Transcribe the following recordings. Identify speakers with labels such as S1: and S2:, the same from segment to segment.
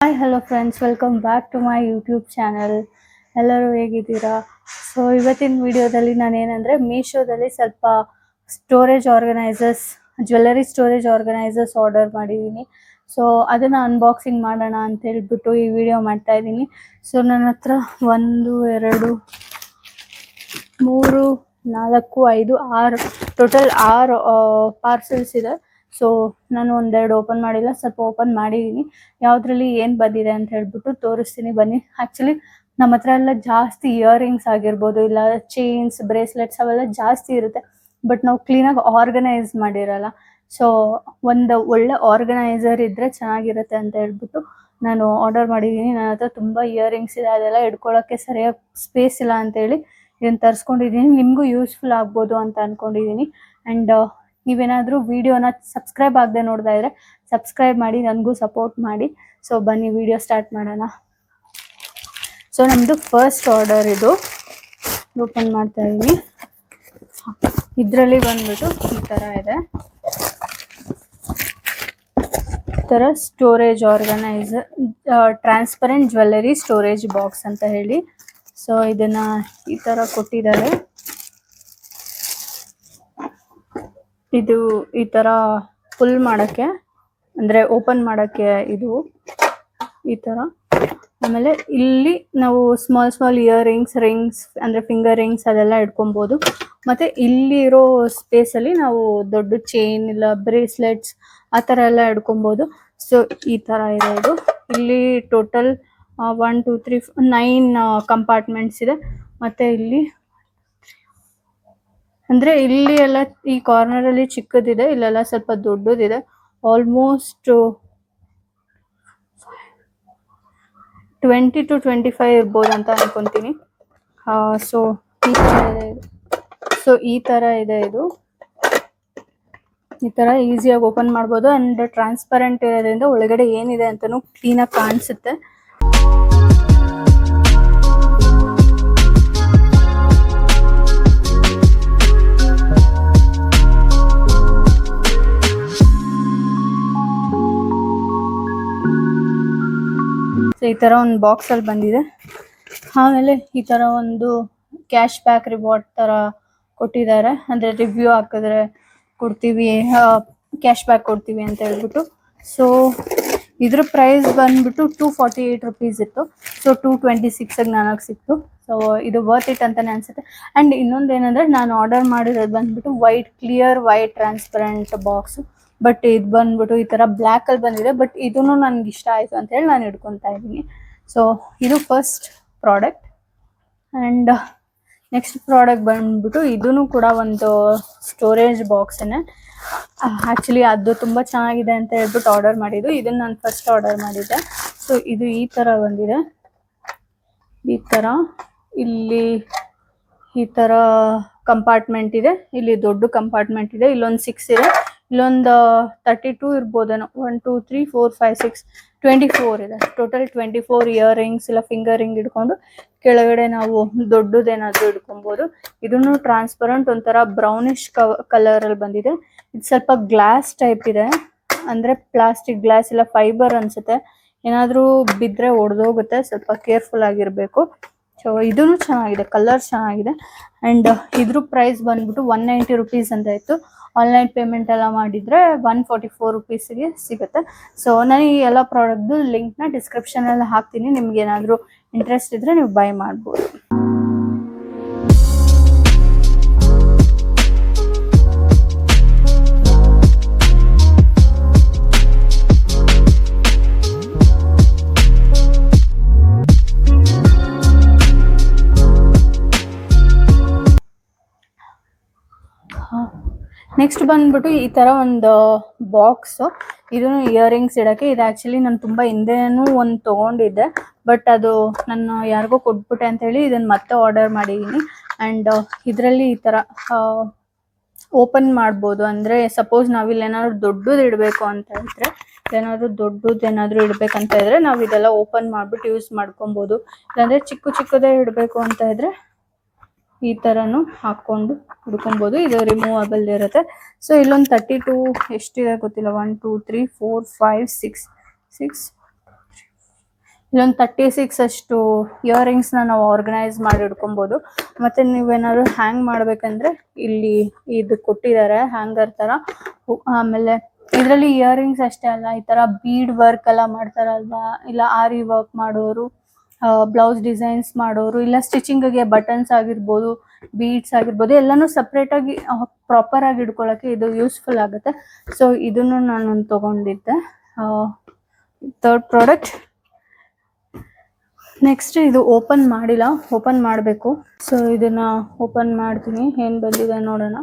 S1: Hi hello friends, welcome back to my YouTube channel. So ಹೇಗಿದ್ದೀರಾ? ಸೊ ಇವತ್ತಿನ ವಿಡಿಯೋದಲ್ಲಿ ನಾನೇನಂದರೆ ಮೀಶೋದಲ್ಲಿ ಸ್ವಲ್ಪ storage organisers, jewellery storage organisers order ಮಾಡಿದ್ದೀನಿ. ಸೊ ಅದನ್ನು ಅನ್ಬಾಕ್ಸಿಂಗ್ ಮಾಡೋಣ ಅಂತ ಹೇಳ್ಬಿಟ್ಟು ಈ ವಿಡಿಯೋ ಮಾಡ್ತಾಯಿದ್ದೀನಿ. ಸೊ ನನ್ನ ಹತ್ರ 1 2 3 4 5 6 ಟೋಟಲ್ 6 ಪಾರ್ಸೆಲ್ಸ್ ಇದೆ. ಸೊ ನಾನು ಒಂದೆರಡು ಓಪನ್ ಮಾಡಿಲ್ಲ, ಸ್ವಲ್ಪ ಓಪನ್ ಮಾಡಿದ್ದೀನಿ. ಯಾವುದ್ರಲ್ಲಿ ಏನು ಬಂದಿದೆ ಅಂತ ಹೇಳ್ಬಿಟ್ಟು ತೋರಿಸ್ತೀನಿ ಬನ್ನಿ. ಆ್ಯಕ್ಚುಲಿ ನಮ್ಮ ಹತ್ರ ಎಲ್ಲ ಜಾಸ್ತಿ ಇಯರಿಂಗ್ಸ್ ಆಗಿರ್ಬೋದು, ಇಲ್ಲ ಚೈನ್ಸ್, ಬ್ರೇಸ್ಲೆಟ್ಸ್ ಅವೆಲ್ಲ ಜಾಸ್ತಿ ಇರುತ್ತೆ. ಬಟ್ ನಾವು ಕ್ಲೀನಾಗಿ ಆರ್ಗನೈಸ್ ಮಾಡಿರಲ್ಲ. ಸೊ ಒಂದು ಒಳ್ಳೆ ಆರ್ಗನೈಸರ್ ಇದ್ದರೆ ಚೆನ್ನಾಗಿರುತ್ತೆ ಅಂತ ಹೇಳ್ಬಿಟ್ಟು ನಾನು ಆರ್ಡರ್ ಮಾಡಿದ್ದೀನಿ. ನನ್ನ ಹತ್ರ ತುಂಬ ಇಯರಿಂಗ್ಸ್ ಇದೆ, ಅದೆಲ್ಲ ಇಟ್ಕೊಳ್ಳೋಕ್ಕೆ ಸರಿಯಾಗಿ ಸ್ಪೇಸ್ ಇಲ್ಲ ಅಂತೇಳಿ ಇದನ್ನು ತರಿಸ್ಕೊಂಡಿದ್ದೀನಿ. ನಿಮಗೂ ಯೂಸ್ಫುಲ್ ಆಗ್ಬೋದು ಅಂತ ಅಂದ್ಕೊಂಡಿದ್ದೀನಿ. ಆ್ಯಂಡ್ ನೀವೇನಾದರೂ ವಿಡಿಯೋನ ಸಬ್ಸ್ಕ್ರೈಬ್ ಆಗದೆ ನೋಡ್ತಾ ಇದ್ದರೆ ಸಬ್ಸ್ಕ್ರೈಬ್ ಮಾಡಿ, ನನಗೂ ಸಪೋರ್ಟ್ ಮಾಡಿ. ಸೊ ಬನ್ನಿ ವಿಡಿಯೋ ಸ್ಟಾರ್ಟ್ ಮಾಡೋಣ. ಸೊ ನಮ್ಮದು ಫಸ್ಟ್ ಆರ್ಡರ್ ಇದು ಓಪನ್ ಮಾಡ್ತಾ ಇದ್ದೀನಿ. ಇದರಲ್ಲಿ ಬಂದ್ಬಿಟ್ಟು ಈ ಥರ ಇದೆ, ಈ ಥರ storage organiser, transparent jewellery storage box ಅಂತ ಹೇಳಿ. ಸೊ ಇದನ್ನು ಈ ಥರ ಕೊಟ್ಟಿದ್ದಾರೆ. ಇದು ಈ ಥರ ಫುಲ್ ಮಾಡೋಕ್ಕೆ, ಅಂದರೆ ಓಪನ್ ಮಾಡೋಕ್ಕೆ ಇದು ಈ ಥರ. ಆಮೇಲೆ ಇಲ್ಲಿ ನಾವು ಸ್ಮಾಲ್ ಇಯರಿಂಗ್ಸ್, ರಿಂಗ್ಸ್ ಅಂದರೆ ಫಿಂಗರ್ ರಿಂಗ್ಸ್ ಅದೆಲ್ಲ ಇಟ್ಕೊಬೋದು. ಮತ್ತು ಇಲ್ಲಿ ಇರೋ ಸ್ಪೇಸಲ್ಲಿ ನಾವು ದೊಡ್ಡ ಚೈನ್ ಇಲ್ಲ ಬ್ರೇಸ್ಲೆಟ್ಸ್ ಆ ಥರ ಎಲ್ಲ ಇಟ್ಕೊಬೋದು. ಸೊ ಈ ಥರ ಇದೆ ಇದು. ಇಲ್ಲಿ ಟೋಟಲ್ 1 2 3 9 ಕಂಪಾರ್ಟ್ಮೆಂಟ್ಸ್ ಇದೆ. ಮತ್ತು ಇಲ್ಲಿ ಅಂದರೆ ಇಲ್ಲಿ ಎಲ್ಲ ಈ ಕಾರ್ನರಲ್ಲಿ ಚಿಕ್ಕದಿದೆ, ಇಲ್ಲೆಲ್ಲ ಸ್ವಲ್ಪ ದೊಡ್ಡದಿದೆ. ಆಲ್ಮೋಸ್ಟ್ 20 to 25 ಇರ್ಬೋದು ಅಂತ ಅನ್ಕೊತೀನಿ. ಸೊ ಈ ಥರ ಇದೆ ಇದು. ಸೊ ಈ ಥರ ಇದೆ ಇದು. ಈ ಥರ ಈಸಿಯಾಗಿ ಓಪನ್ ಮಾಡ್ಬೋದು. ಆ್ಯಂಡ್ ಟ್ರಾನ್ಸ್ಪರೆಂಟ್ ಇರೋದ್ರಿಂದ ಒಳಗಡೆ ಏನಿದೆ ಅಂತಲೂ ಕ್ಲೀನಾಗಿ ಕಾಣಿಸುತ್ತೆ. ಸೊ ಈ ಥರ ಒಂದು ಬಾಕ್ಸಲ್ಲಿ ಬಂದಿದೆ. ಆಮೇಲೆ ಈ ಥರ ಒಂದು ಕ್ಯಾಶ್ ಬ್ಯಾಕ್ ರಿವಾರ್ಡ್ ಥರ ಕೊಟ್ಟಿದ್ದಾರೆ. ಅಂದರೆ ರಿವ್ಯೂ ಹಾಕಿದ್ರೆ ಕೊಡ್ತೀವಿ, ಕ್ಯಾಶ್ ಬ್ಯಾಕ್ ಕೊಡ್ತೀವಿ ಅಂತ ಹೇಳ್ಬಿಟ್ಟು. ಸೊ ಇದ್ರ ಪ್ರೈಸ್ ಬಂದ್ಬಿಟ್ಟು 248 ರುಪೀಸ್ ಇತ್ತು. ಸೊ 226ಗೆ ನನಗೆ ಸಿಕ್ತು. ಸೊ ಇದು ವರ್ತ್ ಇಟ್ ಅಂತಲೇ ಅನಿಸುತ್ತೆ. ಆ್ಯಂಡ್ ಇನ್ನೊಂದು ಏನಂದರೆ, ನಾನು ಆರ್ಡರ್ ಮಾಡಿರೋದು ಬಂದ್ಬಿಟ್ಟು clear white transparent box. But ಇದು ಬಂದ್ಬಿಟ್ಟು ಈ ಥರ ಬ್ಲ್ಯಾಕಲ್ಲಿ ಬಂದಿದೆ. ಬಟ್ ಇದೂ ನನಗೆ ಇಷ್ಟ ಆಯಿತು ಅಂತೇಳಿ ನಾನು ಹಿಡ್ಕೊತಾ ಇದ್ದೀನಿ. ಸೊ ಇದು first product. And next product ಬಂದ್ಬಿಟ್ಟು ಇದೂ ಕೂಡ ಒಂದು ಸ್ಟೋರೇಜ್ ಬಾಕ್ಸನ್ನೇ. ಆ್ಯಕ್ಚುಲಿ ಅದು ತುಂಬ ಚೆನ್ನಾಗಿದೆ ಅಂತ ಹೇಳ್ಬಿಟ್ಟು ಆರ್ಡರ್ ಮಾಡಿದ್ದು. ಇದನ್ನು ನಾನು ಫಸ್ಟ್ ಆರ್ಡರ್ ಮಾಡಿದ್ದೆ. ಸೊ ಇದು ಈ ಥರ ಬಂದಿದೆ. ಈ ಥರ ಇಲ್ಲಿ ಈ ಥರ ಕಂಪಾರ್ಟ್ಮೆಂಟ್ ಇದೆ. ಇಲ್ಲಿ ದೊಡ್ಡ ಕಂಪಾರ್ಟ್ಮೆಂಟ್ ಇದೆ. ಇಲ್ಲೊಂದು 6 ಇದೆ, ಇಲ್ಲೊಂದು 32 ಇರ್ಬೋದೇನೋ. 1 2 3 4 5 6 24 ಇದೆ. ಟೋಟಲ್ 24 ಇಯರಿಂಗ್ಸ್ ಇಲ್ಲ ಫಿಂಗರ್ ರಿಂಗ್ ಇಟ್ಕೊಂಡು ಕೆಳಗಡೆ ನಾವು ದೊಡ್ಡದೇನಾದರೂ ಇಟ್ಕೊಬೋದು. ಇದನ್ನು ಟ್ರಾನ್ಸ್ಪರೆಂಟ್ ಒಂಥರ ಬ್ರೌನಿಶ್ ಕಲರಲ್ಲಿ ಬಂದಿದೆ. ಇದು ಸ್ವಲ್ಪ ಗ್ಲಾಸ್ ಟೈಪ್ ಇದೆ, ಅಂದರೆ ಪ್ಲಾಸ್ಟಿಕ್ ಗ್ಲಾಸ್ ಇಲ್ಲ ಫೈಬರ್ ಅನಿಸುತ್ತೆ. ಏನಾದರೂ ಬಿದ್ದರೆ ಒಡೆದೋಗುತ್ತೆ, ಸ್ವಲ್ಪ ಕೇರ್ಫುಲ್ ಆಗಿರಬೇಕು. ಸೊ ಇದೂ ಚೆನ್ನಾಗಿದೆ, ಕಲರ್ ಚೆನ್ನಾಗಿದೆ. ಆ್ಯಂಡ್ ಇದ್ರ ಪ್ರೈಸ್ ಬಂದ್ಬಿಟ್ಟು 190 ರುಪೀಸ್ ಅಂತ ಇತ್ತು. ಆನ್ಲೈನ್ ಪೇಮೆಂಟ್ ಎಲ್ಲ ಮಾಡಿದರೆ 144 ರುಪೀಸಿಗೆ ಸಿಗುತ್ತೆ. ಸೊ ನಾನು ಈ ಎಲ್ಲ ಪ್ರಾಡಕ್ಟ್ದು ಲಿಂಕ್ನ ಡಿಸ್ಕ್ರಿಪ್ಷನಲ್ಲಿ ಹಾಕ್ತೀನಿ. ನಿಮ್ಗೆ ಏನಾದರೂ ಇಂಟ್ರೆಸ್ಟ್ ಇದ್ದರೆ ನೀವು ಬೈ ಮಾಡ್ಬೋದು. ನೆಕ್ಸ್ಟ್ ಬಂದ್ಬಿಟ್ಟು ಈ ಥರ ಒಂದು ಬಾಕ್ಸು. ಇದನ್ನು ಇಯರಿಂಗ್ಸ್ ಇಡೋಕ್ಕೆ. ಇದು ಆ್ಯಕ್ಚುಲಿ ನಾನು ತುಂಬ ಹಿಂದೆನೂ ಒಂದು ತೊಗೊಂಡಿದ್ದೆ, ಬಟ್ ಅದು ನಾನು ಯಾರಿಗೋ ಕೊಟ್ಬಿಟ್ಟೆ ಅಂಥೇಳಿ ಇದನ್ನು ಮತ್ತೆ ಆರ್ಡರ್ ಮಾಡಿದ್ದೀನಿ. ಆ್ಯಂಡ್ ಇದರಲ್ಲಿ ಈ ಥರ ಓಪನ್ ಮಾಡ್ಬೋದು. ಅಂದರೆ ಸಪೋಸ್ ನಾವಿಲ್ಲಿ ಏನಾದರೂ ದೊಡ್ಡದು ಇಡಬೇಕು ಅಂತ ಇದ್ದರೆ, ಏನಾದರೂ ಇಡಬೇಕಂತ ಇದ್ದರೆ ನಾವು ಇದೆಲ್ಲ ಓಪನ್ ಮಾಡಿಬಿಟ್ಟು ಯೂಸ್ ಮಾಡ್ಕೊಬೋದು. ಇಲ್ಲಾಂದರೆ ಚಿಕ್ಕದೇ ಇಡಬೇಕು ಅಂತ ಇದ್ದರೆ ಈ ಥರನೂ ಹಾಕ್ಕೊಂಡು ಹಿಡ್ಕೊಬೋದು. ಇದು ರಿಮೂವಬಲ್ ಇರುತ್ತೆ. ಸೊ ಇಲ್ಲೊಂದು 32 ಎಷ್ಟಿದೆ ಗೊತ್ತಿಲ್ಲ, 1 2 3 4 5 6 ಇಲ್ಲೊಂದು 36 ಅಷ್ಟು ಇಯರಿಂಗ್ಸ್ನ ನಾವು ಆರ್ಗನೈಸ್ ಮಾಡಿ ಇಟ್ಕೊಬೋದು. ಮತ್ತು ನೀವೇನಾದ್ರು ಹ್ಯಾಂಗ್ ಮಾಡಬೇಕಂದ್ರೆ ಇಲ್ಲಿ ಇದು ಕೊಟ್ಟಿದ್ದಾರೆ ಹ್ಯಾಂಗರ್ ಥರ. ಆಮೇಲೆ ಇದರಲ್ಲಿ ಇಯರಿಂಗ್ಸ್ ಅಷ್ಟೇ ಅಲ್ಲ, ಈ ಥರ ಬೀಡ್ ವರ್ಕ್ ಎಲ್ಲ ಮಾಡ್ತಾರಲ್ವಾ, ಇಲ್ಲ ಆರಿ ವರ್ಕ್ ಮಾಡೋರು, ಬ್ಲೌಸ್ ಡಿಸೈನ್ಸ್ ಮಾಡೋರು, ಇಲ್ಲ ಸ್ಟಿಚಿಂಗಿಗೆ ಬಟನ್ಸ್ ಆಗಿರ್ಬೋದು, ಬೀಡ್ಸ್ ಆಗಿರ್ಬೋದು, ಎಲ್ಲನೂ ಸಪ್ರೇಟಾಗಿ ಪ್ರಾಪರಾಗಿ ಇಟ್ಕೊಳ್ಳೋಕ್ಕೆ ಇದು ಯೂಸ್ಫುಲ್ ಆಗುತ್ತೆ. ಸೊ ಇದನ್ನು ನಾನು ತೊಗೊಂಡಿದ್ದೆ, ಥರ್ಡ್ ಪ್ರಾಡಕ್ಟ್. ನೆಕ್ಸ್ಟ್ ಇದು ಓಪನ್ ಮಾಡಿಲ್ಲ, ಓಪನ್ ಮಾಡಬೇಕು. ಸೊ ಇದನ್ನ ಓಪನ್ ಮಾಡ್ತೀನಿ, ಏನು ಬಂದಿದೆ ನೋಡೋಣ.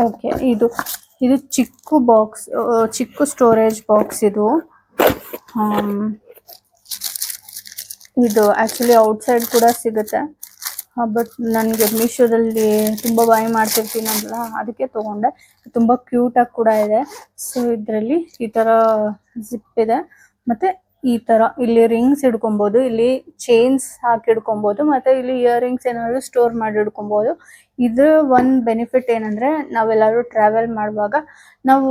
S1: ಓಕೆ ಇದು ಚಿಕ್ಕ ಬಾಕ್ಸ್, ಚಿಕ್ಕ ಸ್ಟೋರೇಜ್ ಬಾಕ್ಸ್ ಇದು. ಇದು ಆ್ಯಕ್ಚುಲಿ ಔಟ್ಸೈಡ್ ಕೂಡ ಸಿಗುತ್ತೆ, ಬಟ್ ನನಗೆ ಮೀಶೋದಲ್ಲಿ ತುಂಬ ಬೈ ಮಾಡ್ತಿರ್ತೀನಲ್ಲ, ಅದಕ್ಕೆ ತೊಗೊಂಡೆ. ತುಂಬ ಕ್ಯೂಟಾಗಿ ಕೂಡ ಇದೆ. ಸೊ ಇದರಲ್ಲಿ ಈ ಥರ ಜಿಪ್ ಇದೆ, ಮತ್ತು ಈ ಥರ ಇಲ್ಲಿ ರಿಂಗ್ಸ್ ಇಡ್ಕೊಬೋದು, ಇಲ್ಲಿ ಚೈನ್ಸ್ ಹಾಕಿ ಇಡ್ಕೊಬೋದು, ಮತ್ತು ಇಲ್ಲಿ ಇಯರಿಂಗ್ಸ್ ಏನಾದರೂ ಸ್ಟೋರ್ ಮಾಡಿ ಇಡ್ಕೊಬೋದು. ಇದ್ರ ಒಂದು ಬೆನಿಫಿಟ್ ಏನಂದರೆ, ನಾವೆಲ್ಲರೂ ಟ್ರಾವೆಲ್ ಮಾಡುವಾಗ ನಾವು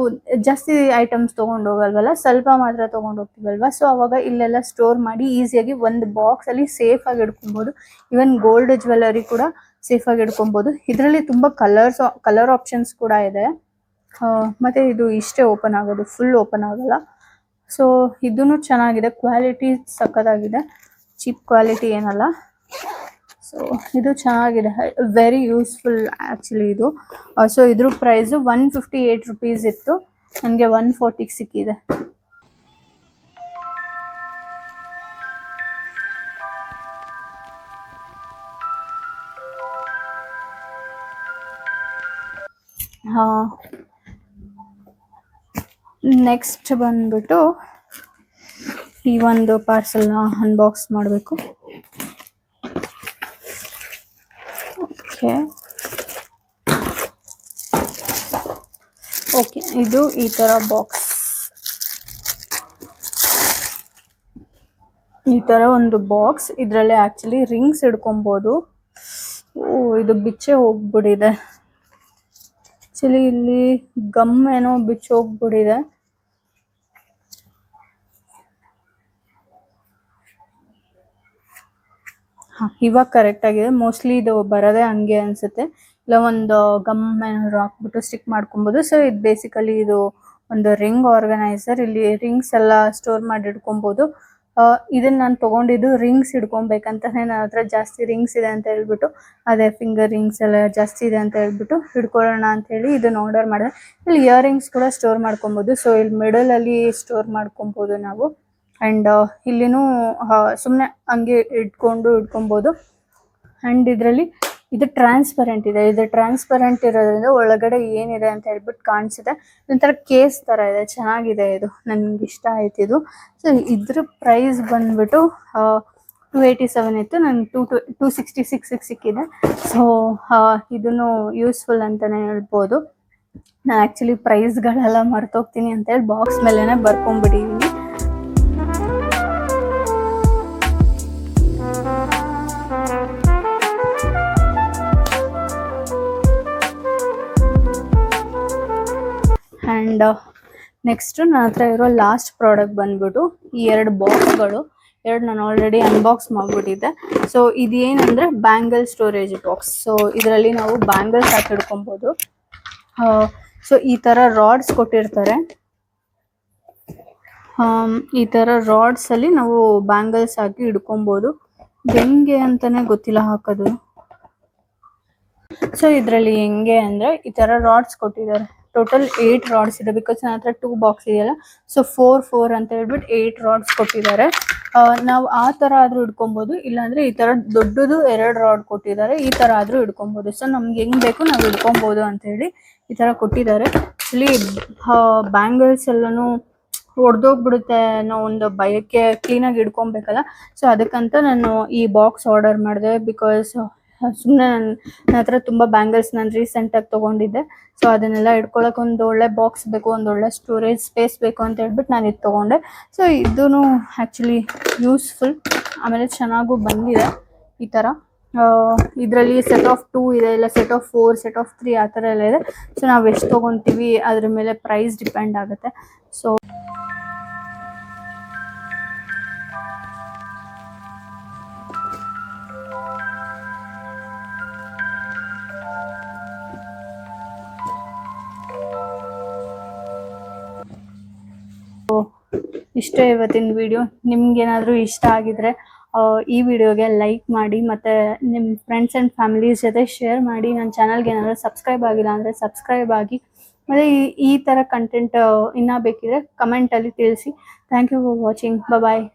S1: ಜಾಸ್ತಿ ಐಟಮ್ಸ್ ತೊಗೊಂಡು ಹೋಗಲ್ವಲ್ಲ, ಸ್ವಲ್ಪ ಮಾತ್ರ ತೊಗೊಂಡು ಹೋಗ್ತೀವಲ್ವ. ಸೊ ಅವಾಗ ಇಲ್ಲೆಲ್ಲ ಸ್ಟೋರ್ ಮಾಡಿ ಈಸಿಯಾಗಿ ಒಂದು ಬಾಕ್ಸಲ್ಲಿ ಸೇಫಾಗಿ ಇಡ್ಕೊಬೋದು. ಈವನ್ ಗೋಲ್ಡ್ ಜ್ಯುವೆಲರಿ ಕೂಡ ಸೇಫಾಗಿ ಇಡ್ಕೊಬೋದು. ಇದರಲ್ಲಿ ತುಂಬ ಕಲರ್ ಆಪ್ಷನ್ಸ್ ಕೂಡ ಇದೆ. ಮತ್ತು ಇದು ಇಷ್ಟೇ ಓಪನ್ ಆಗೋದು, ಫುಲ್ ಓಪನ್ ಆಗೋಲ್ಲ. ಸೊ ಇದೂ ಚೆನ್ನಾಗಿದೆ, ಕ್ವಾಲಿಟಿ ಸಕ್ಕತ್ತಾಗಿದೆ, ಚೀಪ್ ಕ್ವಾಲಿಟಿ ಏನಲ್ಲ. ಸೊ ಇದು ಚೆನ್ನಾಗಿದೆ, ವೆರಿ ಯೂಸ್ಫುಲ್ ಆ್ಯಕ್ಚುಲಿ ಇದು. ಸೊ ಇದ್ರ ಪ್ರೈಸು 158 ರುಪೀಸ್ ಇತ್ತು, ನನಗೆ 140ಗೆ ಸಿಕ್ಕಿದೆ. ನೆಕ್ಸ್ಟ್ ಬಂದ್ಬಿಟ್ಟು ಈ ಒಂದು ಪಾರ್ಸೆಲ್ನ ಅನ್ಬಾಕ್ಸ್ ಮಾಡಬೇಕು. ಓಕೆ ಇದು ಈ ಥರ ಬಾಕ್ಸ್, ಈ ಥರ ಒಂದು ಬಾಕ್ಸ್. ಇದರಲ್ಲೇ ಆ್ಯಕ್ಚುಲಿ ರಿಂಗ್ಸ್ ಇಡ್ಕೊಬೋದು. ಇದು ಬಿಚ್ಚೆ ಹೋಗ್ಬಿಟ್ಟಿದೆ ಆ್ಯಕ್ಚುಲಿ, ಇಲ್ಲಿ ಗಮ್ ಏನೋ ಬಿಚ್ಚಿ ಹೋಗ್ಬಿಟ್ಟಿದೆ. ಇವಾಗ ಕರೆಕ್ಟ್ ಆಗಿದೆ, ಮೋಸ್ಟ್ಲಿ ಇದು ಬರೋದೇ ಹಂಗೆ ಅನ್ಸುತ್ತೆ, ಇಲ್ಲ ಒಂದು ಗಮ್ ಏನಾದ್ರು ಹಾಕ್ಬಿಟ್ಟು ಸ್ಟಿಕ್ ಮಾಡ್ಕೊಬೋದು. ಸೊ ಇದು ಬೇಸಿಕಲಿ ಇದು ಒಂದು ರಿಂಗ್ ಆರ್ಗನೈಸರ್, ಇಲ್ಲಿ ರಿಂಗ್ಸ್ ಎಲ್ಲ ಸ್ಟೋರ್ ಮಾಡಿ ಇಟ್ಕೊಬೋದು. ಇದನ್ನ ನಾನು ತೊಗೊಂಡಿದ್ದು ರಿಂಗ್ಸ್ ಇಡ್ಕೊಬೇಕಂತಾನೆ, ನನ್ನ ಹತ್ರ ಜಾಸ್ತಿ ರಿಂಗ್ಸ್ ಇದೆ ಅಂತ ಹೇಳ್ಬಿಟ್ಟು, ಅದೇ ಫಿಂಗರ್ ರಿಂಗ್ಸ್ ಎಲ್ಲ ಜಾಸ್ತಿ ಇದೆ ಅಂತ ಹೇಳ್ಬಿಟ್ಟು ಹಿಡ್ಕೊಳ್ಳೋಣ ಅಂಥೇಳಿ ಇದನ್ನು ಆರ್ಡರ್ ಮಾಡಿದೆ. ಇಲ್ಲಿ ಇಯರಿಂಗ್ಸ್ ಕೂಡ ಸ್ಟೋರ್ ಮಾಡ್ಕೊಬೋದು. ಸೊ ಇಲ್ಲಿ ಮಿಡಲಲ್ಲಿ ಸ್ಟೋರ್ ಮಾಡ್ಕೊಬೋದು ನಾವು. ಆ್ಯಂಡ್ ಇಲ್ಲಿನೂ ಸುಮ್ಮನೆ ಹಂಗೆ ಇಟ್ಕೊಬೋದು. ಆ್ಯಂಡ್ ಇದರಲ್ಲಿ ಇದು ಟ್ರಾನ್ಸ್ಪರೆಂಟ್ ಇದೆ, ಇದು ಟ್ರಾನ್ಸ್ಪರೆಂಟ್ ಇರೋದ್ರಿಂದ ಒಳಗಡೆ ಏನಿದೆ ಅಂತ ಹೇಳ್ಬಿಟ್ಟು ಕಾಣಿಸುತ್ತೆ. ಒಂಥರ ಕೇಸ್ ಥರ ಇದೆ, ಚೆನ್ನಾಗಿದೆ, ಇದು ನನಗೆ ಇಷ್ಟ ಆಯ್ತು ಇದು. ಸೊ ಇದ್ರ ಪ್ರೈಸ್ ಬಂದ್ಬಿಟ್ಟು 287 ಇತ್ತು, ನನಗೆ 266 ಸಿಕ್ಕಿದೆ. ಸೊ ಇದನ್ನು ಯೂಸ್ಫುಲ್ ಅಂತಲೇ ಹೇಳ್ಬೋದು. ನಾನು ಆ್ಯಕ್ಚುಲಿ ಪ್ರೈಸ್ಗಳೆಲ್ಲ ಮರ್ತೋಗ್ತೀನಿ ಅಂತೇಳಿ ಬಾಕ್ಸ್ ಮೇಲೇ ಬರ್ಕೊಂಡ್ಬಿಟ್ಟಿದ್ದೀನಿ. ಆ್ಯಂಡ್ ನೆಕ್ಸ್ಟು ನನ್ನ ಹತ್ರ ಇರೋ ಲಾಸ್ಟ್ ಪ್ರಾಡಕ್ಟ್ ಬಂದ್ಬಿಟ್ಟು ಈ 2 ಬಾಕ್ಸ್ಗಳು. ನಾನು ಆಲ್ರೆಡಿ ಅನ್ಬಾಕ್ಸ್ ಮಾಡಿಬಿಟ್ಟಿದ್ದೆ. ಸೊ ಇದೇನಂದರೆ ಬ್ಯಾಂಗಲ್ ಸ್ಟೋರೇಜ್ ಬಾಕ್ಸ್. ಸೊ ಇದರಲ್ಲಿ ನಾವು ಬ್ಯಾಂಗಲ್ಸ್ ಹಾಕಿ ಇಡ್ಕೊಬೋದು. ಸೊ ಈ ಥರ ರಾಡ್ಸ್ ಕೊಟ್ಟಿರ್ತಾರೆ, ಈ ಥರ ರಾಡ್ಸಲ್ಲಿ ನಾವು ಬ್ಯಾಂಗಲ್ಸ್ ಹಾಕಿ ಇಡ್ಕೊಬೋದು. ಹೆಂಗೆ ಅಂತಲೇ ಗೊತ್ತಿಲ್ಲ ಹಾಕೋದು. ಸೊ ಇದರಲ್ಲಿ ಹೆಂಗೆ ಅಂದರೆ ಈ ಥರ ರಾಡ್ಸ್ ಕೊಟ್ಟಿದ್ದಾರೆ, ಟೋಟಲ್ 8 ರಾಡ್ಸ್ ಇದೆ, ಬಿಕಾಸ್ ನನ್ನ ಹತ್ರ 2 ಬಾಕ್ಸ್ ಇದೆಯಲ್ಲ. ಸೊ 4 ಅಂತ ಹೇಳ್ಬಿಟ್ಟು 8 ರಾಡ್ಸ್ ಕೊಟ್ಟಿದ್ದಾರೆ. ನಾವು ಆ ಥರ ಆದರೂ ಇಡ್ಕೊಬೋದು, ಇಲ್ಲಾಂದರೆ ಈ ಥರ ದೊಡ್ಡದು 2 ರಾಡ್ ಕೊಟ್ಟಿದ್ದಾರೆ, ಈ ಥರ ಆದರೂ ಇಡ್ಕೊಬೋದು. ಸೊ ನಮ್ಗೆ ಹೆಂಗೆ ಬೇಕು ನಾವು ಇಡ್ಕೊಬೋದು ಅಂಥೇಳಿ ಈ ಥರ ಕೊಟ್ಟಿದ್ದಾರೆ. ಆ್ಯಕ್ಚುಲಿ ಬ್ಯಾಂಗಲ್ಸ್ ಎಲ್ಲನೂ ಒಡೆದೋಗ್ಬಿಡುತ್ತೆ ಅನ್ನೋ ಒಂದು ಭಯಕ್ಕೆ ಕ್ಲೀನಾಗಿ ಇಡ್ಕೊಬೇಕಲ್ಲ. ಸೊ ಅದಕ್ಕಂತ ನಾನು ಈ ಬಾಕ್ಸ್ ಆರ್ಡರ್ ಮಾಡಿದೆ, ಬಿಕಾಸ್ ಸುಮ್ಮನೆ ನನ್ನ ಹತ್ರ ತುಂಬ ಬ್ಯಾಂಗಲ್ಸ್ ನಾನು ರೀಸೆಂಟಾಗಿ ತೊಗೊಂಡಿದ್ದೆ. ಸೊ ಅದನ್ನೆಲ್ಲ ಇಟ್ಕೊಳ್ಳೋಕೆ ಒಂದು ಒಳ್ಳೆ ಬಾಕ್ಸ್ ಬೇಕು, ಒಂದು ಒಳ್ಳೆ ಸ್ಟೋರೇಜ್ ಸ್ಪೇಸ್ ಬೇಕು ಅಂತ ಹೇಳ್ಬಿಟ್ಟು ನಾನು ಇದು ತೊಗೊಂಡೆ. ಸೊ ಇದೂ ಆ್ಯಕ್ಚುಲಿ ಯೂಸ್ಫುಲ್, ಆಮೇಲೆ ಚೆನ್ನಾಗೂ ಬಂದಿದೆ ಈ ಥರ. ಇದರಲ್ಲಿ ಸೆಟ್ ಆಫ್ 2 ಇದೆ, ಇಲ್ಲ ಸೆಟ್ ಆಫ್ 4, ಸೆಟ್ ಆಫ್ 3 ಆ ಥರ ಎಲ್ಲ ಇದೆ. ಸೊ ನಾವು ಎಷ್ಟು ತೊಗೊತೀವಿ ಅದ್ರ ಮೇಲೆ ಪ್ರೈಸ್ ಡಿಪೆಂಡ್ ಆಗುತ್ತೆ. ಸೊ ಇಷ್ಟೇ ಇವತ್ತಿನ ವಿಡಿಯೋ. ನಿಮ್ಗೇನಾದರೂ ಇಷ್ಟ ಆಗಿದ್ರೆ ಈ ವಿಡಿಯೋಗೆ ಲೈಕ್ ಮಾಡಿ, ಮತ್ತು ನಿಮ್ಮ ಫ್ರೆಂಡ್ಸ್ ಆ್ಯಂಡ್ ಫ್ಯಾಮಿಲೀಸ್ ಜೊತೆ ಶೇರ್ ಮಾಡಿ. ನನ್ನ ಚಾನಲ್ಗೆ ಏನಾದರೂ ಸಬ್ಸ್ಕ್ರೈಬ್ ಆಗಿಲ್ಲ ಅಂದರೆ ಸಬ್ಸ್ಕ್ರೈಬ್ ಆಗಿ. ಮತ್ತು ಈ ಥರ ಕಂಟೆಂಟ್ ಇನ್ನೂ ಬೇಕಿದ್ರೆ ಕಮೆಂಟಲ್ಲಿ ತಿಳಿಸಿ. Thank you for watching. Bye.